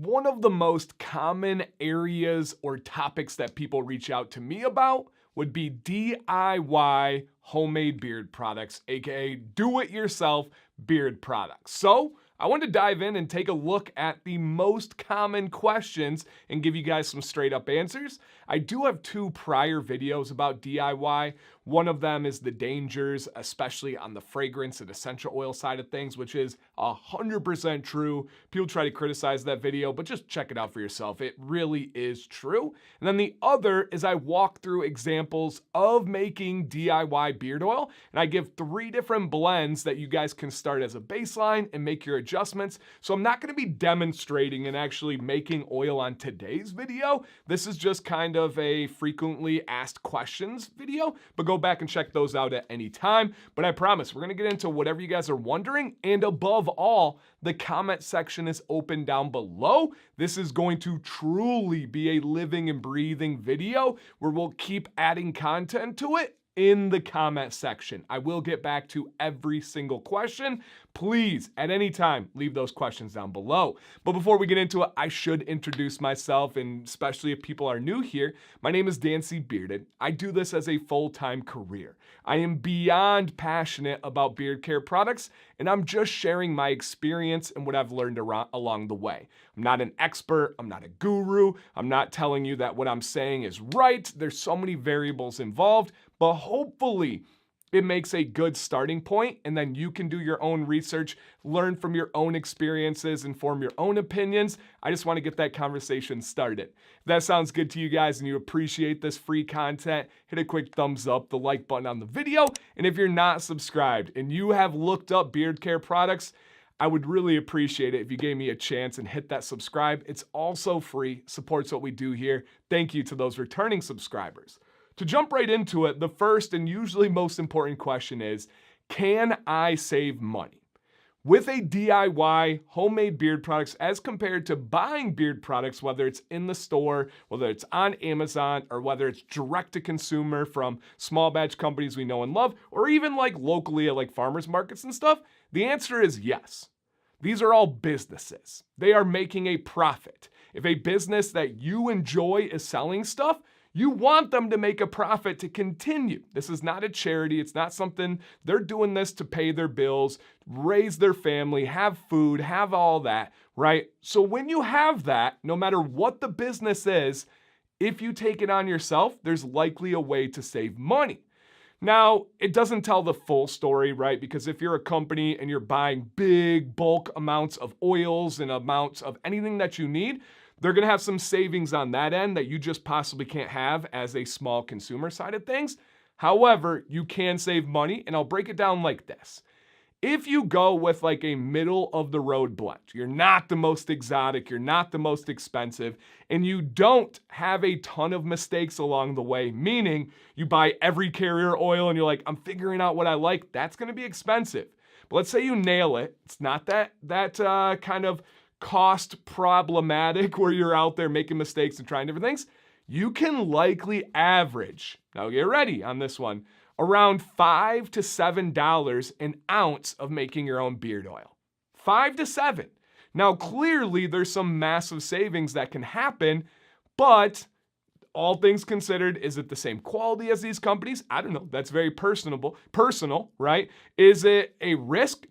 One of the most common areas or topics that people reach out to me about would be DIY homemade beard products, aka do-it-yourself beard products. So I wanted to dive in and take a look at the most common questions and give you guys some straight up answers. I do have 2 prior videos about DIY. One of them is the dangers, especially on the fragrance and essential oil side of things, which is 100% true. People try to criticize that video, but just check it out for yourself. It really is true. And then the other is I walk through examples of making DIY beard oil, and I give 3 different blends that you guys can start as a baseline and make your adjustments. So I'm not going to be demonstrating and actually making oil on today's video. This is just kind of a frequently asked questions video, but go back and check those out at any time. But I promise we're going to get into whatever you guys are wondering, and above all, the comment section is open down below. This is going to truly be a living and breathing video where we'll keep adding content to it in the comment section. I will get back to every single question. Please, at any time, leave those questions down below. But before we get into it, I should introduce myself, and especially if people are new here, my name is Dancy Bearded. I do this as a full-time career. I am beyond passionate about beard care products, and I'm just sharing my experience and what I've learned along the way. I'm not an expert, I'm not a guru, I'm not telling you that what I'm saying is right. There's so many variables involved, but hopefully it makes a good starting point, and then you can do your own research, learn from your own experiences, and form your own opinions. I just want to get that conversation started. If that sounds good to you guys and you appreciate this free content, hit a quick thumbs up, the like button on the video. And if you're not subscribed and you have looked up beard care products, I would really appreciate it if you gave me a chance and hit that subscribe. It's also free, supports what we do here. Thank you to those returning subscribers. To jump right into it, the first and usually most important question is, can I save money? With a DIY homemade beard products as compared to buying beard products, whether it's in the store, whether it's on Amazon, or whether it's direct to consumer from small batch companies we know and love, or even like locally at like farmers markets and stuff, the answer is yes. These are all businesses. They are making a profit. If a business that you enjoy is selling stuff, you want them to make a profit to continue. This is not a charity. It's not something, they're doing this to pay their bills, raise their family, have food, have all that, right? So when you have that, no matter what the business is, if you take it on yourself, there's likely a way to save money. Now, it doesn't tell the full story, right? Because if you're a company and you're buying big bulk amounts of oils and amounts of anything that you need, they're going to have some savings on that end that you just possibly can't have as a small consumer side of things. However, you can save money, and I'll break it down like this. If you go with like a middle of the road blend, you're not the most exotic, you're not the most expensive, and you don't have a ton of mistakes along the way, meaning you buy every carrier oil and you're like, I'm figuring out what I like, that's going to be expensive. But let's say you nail it. It's not that kind of cost problematic where you're out there making mistakes and trying different things. You can likely average, now get ready on this one, around $5 to $7 an ounce of making your own beard oil. 5 to 7. Now clearly there's some massive savings that can happen, but all things considered, is it the same quality as these companies? I don't know. That's very personal, right? Is it a risk?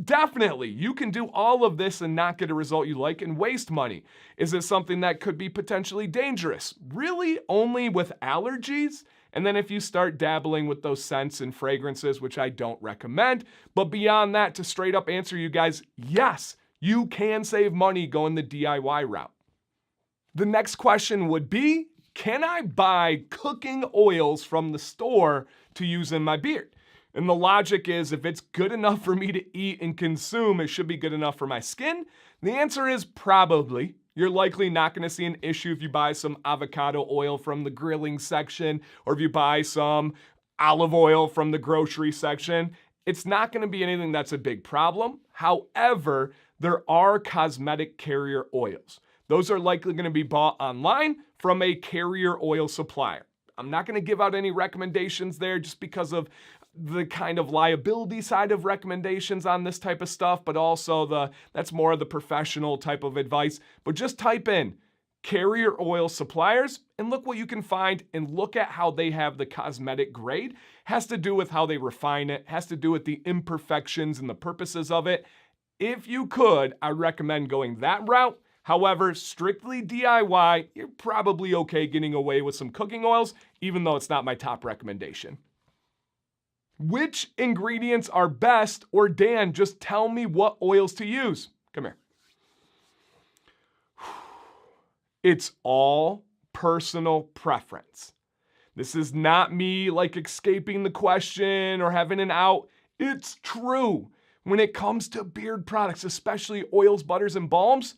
Definitely. You can do all of this and not get a result you like and waste money. Is it something that could be potentially dangerous? Really only with allergies. And then if you start dabbling with those scents and fragrances, which I don't recommend, but beyond that, to straight up answer you guys, yes, you can save money going the DIY route. The next question would be, can I buy cooking oils from the store to use in my beard? And the logic is, if it's good enough for me to eat and consume, it should be good enough for my skin. The answer is probably. You're likely not going to see an issue if you buy some avocado oil from the grilling section, or if you buy some olive oil from the grocery section. It's not going to be anything that's a big problem. However, there are cosmetic carrier oils. Those are likely going to be bought online from a carrier oil supplier. I'm not going to give out any recommendations there just because of the kind of liability side of recommendations on this type of stuff, but also that's more of the professional type of advice. But just type in carrier oil suppliers and look what you can find, and look at how they have the cosmetic grade. Has to do with how they refine it, has to do with the imperfections and the purposes of it. If you could, I recommend going that route. However, strictly DIY, you're probably okay getting away with some cooking oils, even though it's not my top recommendation. Which ingredients are best? Or Dan, just tell me what oils to use. Come here. It's all personal preference. This is not me like escaping the question or having an out. It's true. When it comes to beard products, especially oils, butters, and balms,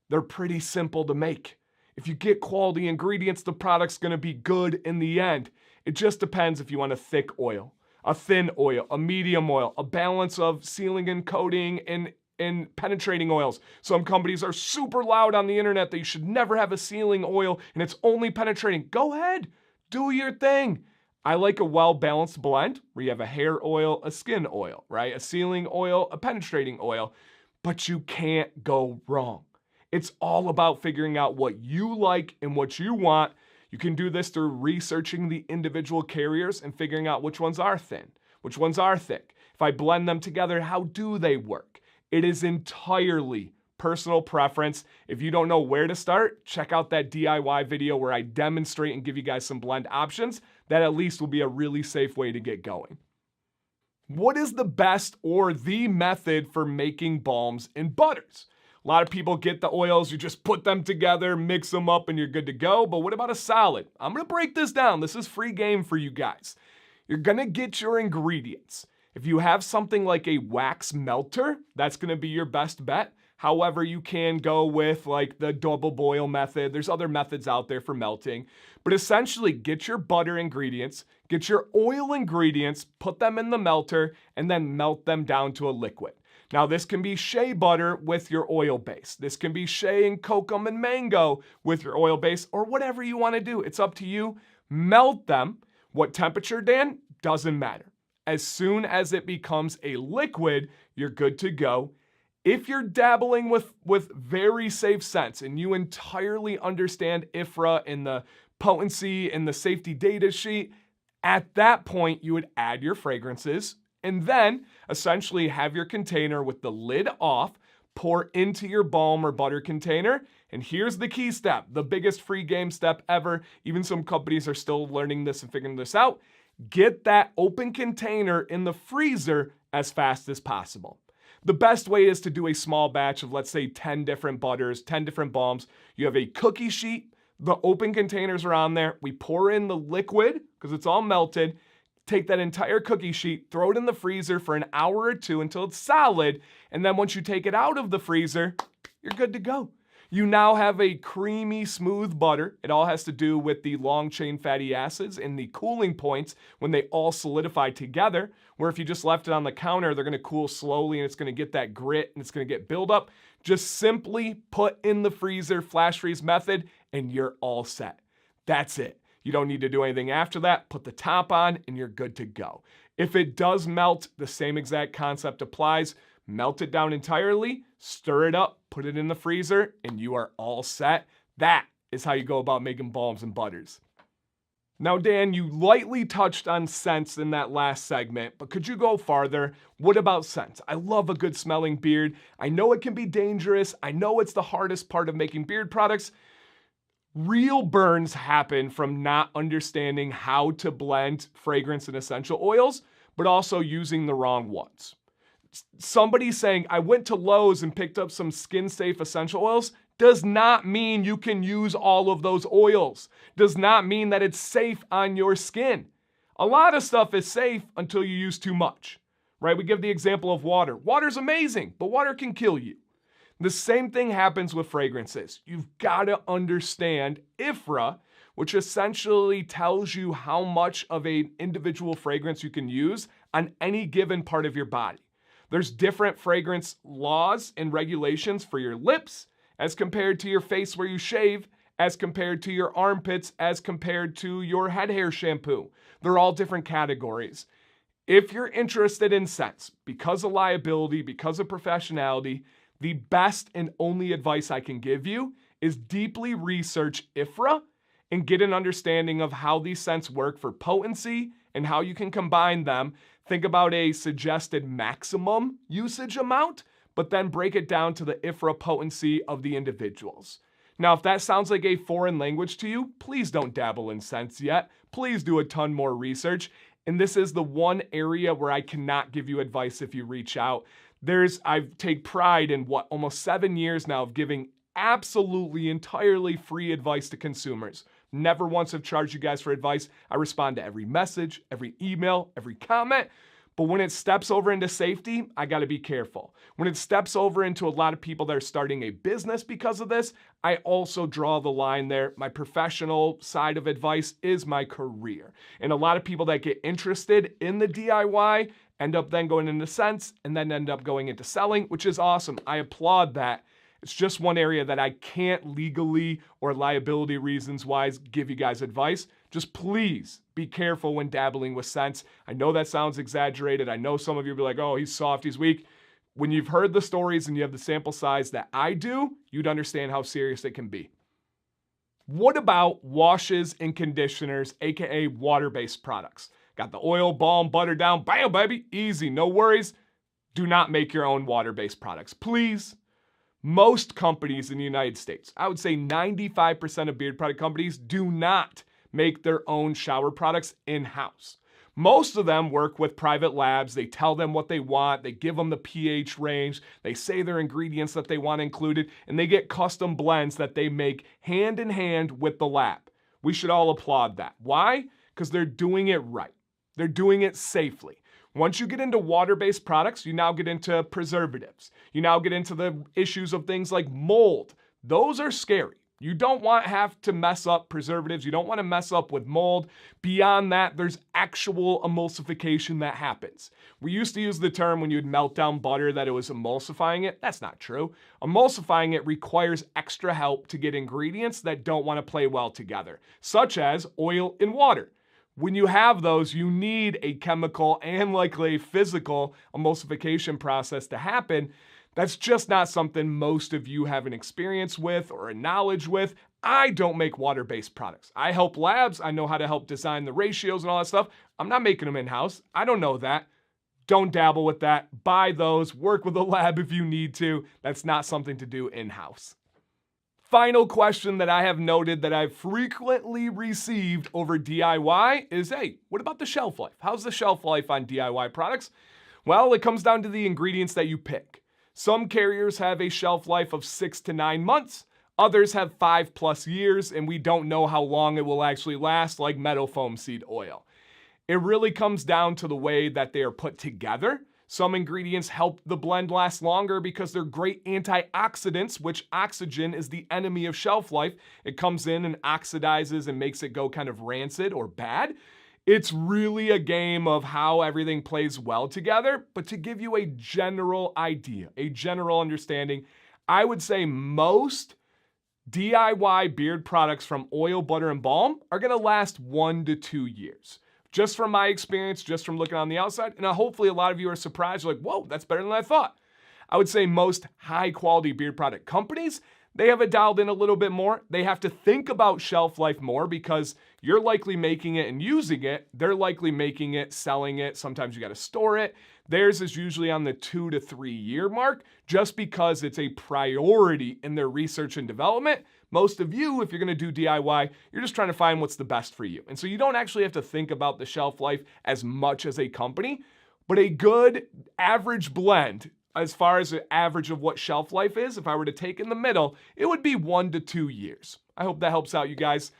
they're pretty simple to make. If you get quality ingredients, the product's gonna be good in the end. It just depends if you want a thick oil, a thin oil, a medium oil, a balance of sealing and coating and penetrating oils. Some companies are super loud on the internet that you should never have a sealing oil and it's only penetrating. Go ahead, do your thing. I like a well-balanced blend where you have a hair oil, a skin oil, right? A sealing oil, a penetrating oil, but you can't go wrong. It's all about figuring out what you like and what you want. You can do this through researching the individual carriers and figuring out which ones are thin, which ones are thick. If I blend them together, how do they work? It is entirely personal preference. If you don't know where to start, check out that DIY video where I demonstrate and give you guys some blend options. That at least will be a really safe way to get going. What is the best or the method for making balms and butters? A lot of people get the oils, you just put them together, mix them up, and you're good to go. But what about a solid? I'm gonna break this down. This is free game for you guys. You're gonna get your ingredients. If you have something like a wax melter, that's gonna be your best bet. However, you can go with like the double boil method. There's other methods out there for melting. But essentially, get your butter ingredients, get your oil ingredients, put them in the melter, and then melt them down to a liquid. Now, this can be shea butter with your oil base. This can be shea and kokum and mango with your oil base, or whatever you want to do. It's up to you. Melt them. What temperature, Dan? Doesn't matter. As soon as it becomes a liquid, you're good to go. If you're dabbling with very safe scents and you entirely understand IFRA and the potency and the safety data sheet, at that point you would add your fragrances and then essentially have your container with the lid off, pour into your balm or butter container. And here's the key step, the biggest free game step ever. Even some companies are still learning this and figuring this out. Get that open container in the freezer as fast as possible. The best way is to do a small batch of, let's say, 10 different butters, 10 different balms. You have a cookie sheet. The open containers are on there. We pour in the liquid because it's all melted. Take that entire cookie sheet, throw it in the freezer for an hour or two until it's solid. And then once you take it out of the freezer, you're good to go. You now have a creamy, smooth butter. It all has to do with the long chain fatty acids and the cooling points when they all solidify together, where if you just left it on the counter, they're gonna cool slowly and it's gonna get that grit and it's gonna get buildup. Just simply put in the freezer, flash freeze method, and you're all set. That's it. You don't need to do anything after that. Put the top on and you're good to go. If it does melt, the same exact concept applies. Melt it down entirely, stir it up, put it in the freezer, and you are all set. That is how you go about making balms and butters. Now, Dan, you lightly touched on scents in that last segment, but could you go farther? What about scents? I love a good smelling beard. I know it can be dangerous. I know it's the hardest part of making beard products. Real burns happen from not understanding how to blend fragrance and essential oils, but also using the wrong ones. Somebody saying, I went to Lowe's and picked up some skin-safe essential oils, does not mean you can use all of those oils. Does not mean that it's safe on your skin. A lot of stuff is safe until you use too much, right? We give the example of water. Water's amazing, but water can kill you. The same thing happens with fragrances. You've got to understand IFRA, which essentially tells you how much of an individual fragrance you can use on any given part of your body. There's different fragrance laws and regulations for your lips as compared to your face where you shave, as compared to your armpits, as compared to your head hair shampoo. They're all different categories. If you're interested in scents, because of liability, because of professionality, the best and only advice I can give you is deeply research IFRA and get an understanding of how these scents work for potency and how you can combine them. Think about a suggested maximum usage amount, but then break it down to the IFRA potency of the individuals. Now, if that sounds like a foreign language to you, please don't dabble in scents yet. Please do a ton more research. And this is the one area where I cannot give you advice if you reach out. I take pride in almost 7 years now of giving absolutely entirely free advice to consumers. Never once have charged you guys for advice. I respond to every message, every email, every comment. But when it steps over into safety, I got to be careful. When it steps over into a lot of people that are starting a business because of this, I also draw the line there. My professional side of advice is my career. And a lot of people that get interested in the DIY end up then going into scents and then end up going into selling, which is awesome. I applaud that. It's just one area that I can't legally or liability reasons wise give you guys advice. Just please be careful when dabbling with scents. I know that sounds exaggerated. I know some of you will be like, oh, he's soft, he's weak. When you've heard the stories and you have the sample size that I do, you'd understand how serious it can be. What about washes and conditioners, aka water-based products? Got the oil, balm, butter down, bam, baby, easy, no worries. Do not make your own water-based products, please. Most companies in the United States, I would say 95% of beard product companies do not make their own shower products in-house. Most of them work with private labs. They tell them what they want. They give them the pH range. They say their ingredients that they want included, and they get custom blends that they make hand in hand with the lab. We should all applaud that. Why? Because they're doing it right. They're doing it safely. Once you get into water-based products, you now get into preservatives. You now get into the issues of things like mold. Those are scary. You don't want to have to mess up preservatives. You don't want to mess up with mold. Beyond that, there's actual emulsification that happens. We used to use the term when you'd melt down butter that it was emulsifying it. That's not true. Emulsifying it requires extra help to get ingredients that don't want to play well together, such as oil and water. When you have those, you need a chemical and likely a physical emulsification process to happen. That's just not something most of you have an experience with or a knowledge with. I don't make water-based products. I help labs. I know how to help design the ratios and all that stuff. I'm not making them in-house. I don't know that. Don't dabble with that. Buy those. Work with a lab if you need to. That's not something to do in-house. Final question that I have noted that I've frequently received over DIY is, hey, what about the shelf life? How's the shelf life on DIY products? Well, it comes down to the ingredients that you pick. Some carriers have a shelf life of 6 to 9 months. Others have 5+ years, and we don't know how long it will actually last, like metal foam seed oil. It really comes down to the way that they are put together. Some ingredients help the blend last longer because they're great antioxidants, which oxygen is the enemy of shelf life. It comes in and oxidizes and makes it go kind of rancid or bad. It's really a game of how everything plays well together, but to give you a general idea, a general understanding, I would say most DIY beard products from oil, butter, and balm are going to last 1 to 2 years. Just from my experience, just from looking on the outside, and hopefully a lot of you are surprised, you're like, whoa, that's better than I thought. I would say most high-quality beard product companies, they have it dialed in a little bit more. They have to think about shelf life more because you're likely making it and using it. They're likely making it, selling it. Sometimes you got to store it. Theirs is usually on the 2 to 3 year mark just because it's a priority in their research and development. Most of you, if you're going to do DIY, you're just trying to find what's the best for you. And so you don't actually have to think about the shelf life as much as a company, but a good average blend, as far as the average of what shelf life is, if I were to take in the middle, it would be 1 to 2 years. I hope that helps out you guys.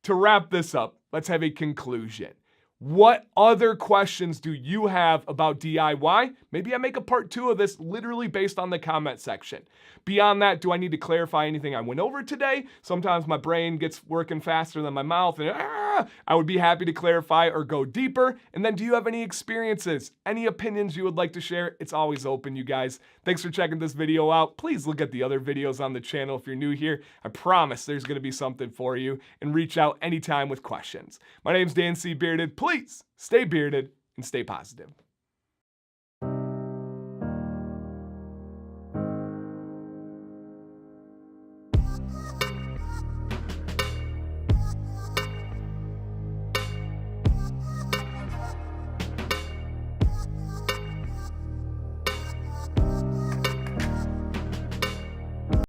To wrap this up, let's have a conclusion. What other questions do you have about DIY? Maybe I make a part 2 of this literally based on the comment section. Beyond that, do I need to clarify anything I went over today? Sometimes my brain gets working faster than my mouth and I would be happy to clarify or go deeper. And then do you have any experiences, any opinions you would like to share? It's always open, you guys. Thanks for checking this video out. Please look at the other videos on the channel if you're new here. I promise there's going to be something for you, and reach out anytime with questions. My name's Dan C. Bearded. Please stay bearded and stay positive.